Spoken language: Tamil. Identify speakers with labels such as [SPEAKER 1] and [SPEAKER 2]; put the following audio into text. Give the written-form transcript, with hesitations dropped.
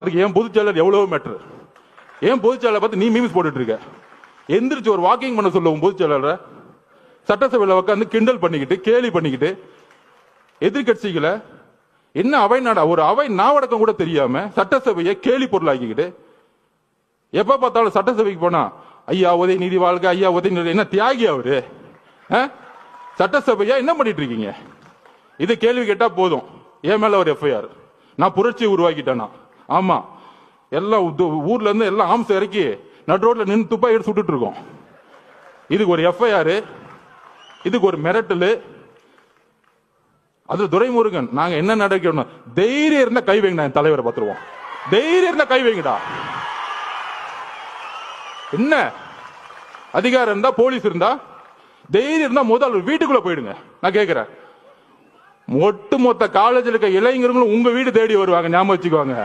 [SPEAKER 1] அதுக்கு ஏன் பொதுச்செயலர் எவ்வளவு மேட்டர்? ஏன் பொதுச்செயலர் பார்த்து நீ மீம்ஸ் போட்டுட்டு இருக்க? எந்திரிச்சு ஒரு வாக்கிங் பண்ண சொல்லுவோம் பொதுச்செயலரை. சட்டசபையில் உட்காந்து கிண்டல் பண்ணிக்கிட்டு கேலி பண்ணிக்கிட்டு எதிர்கட்சிகளை என்ன அவை நாடா, ஒரு அவை நாவடக்கம் கூட தெரியாம சட்டசபையை கேலி பொருளாக்கிக்கிட்டு எப்ப பார்த்தாலும் சட்டசபைக்கு போனா ஐயா உதய நீதி வாழ்க, ஐயா உதய நீதி, என்ன தியாகி அவரு? சட்டசபையா என்ன பண்ணிட்டு இருக்கீங்க? இது கேள்வி கேட்டா போதும், என் மேல ஒரு எஃப்ஐஆர், நான் புரட்சி உருவாக்கிட்டேனா? ஆமா, எல்லாம் ஊர்ல இருந்து எல்லாம் ஆம்ஸ் இறக்கி நடு ரோட்ல நின்று துப்பாக்கி எடுத்து சுட்டுட்டு இருக்கோம். இதுக்கு ஒரு எஃப்ஐஆர், இதுக்கு ஒரு மிரட்டல். அது துரைமுருகன் நாங்க என்ன நடக்கணும்? தைரியம் இருந்தா கை வைங்கடா, என் தலைவரை பார்த்துருவோம். தைரியம் இருந்தா கை வைங்கடா. என்ன அதிகாரம் இருந்தா, போலீஸ் இருந்தா, தைரியம் இருந்தா முதல் வீட்டுக்குள்ள போயிடுங்க. நான் கேட்கிறேன், ஒட்டுமொத்த காலேஜில் இருக்க இளைஞர்களும் உங்க வீடு தேடி வருவாங்க, ஞாபகம் வச்சுக்குவாங்க.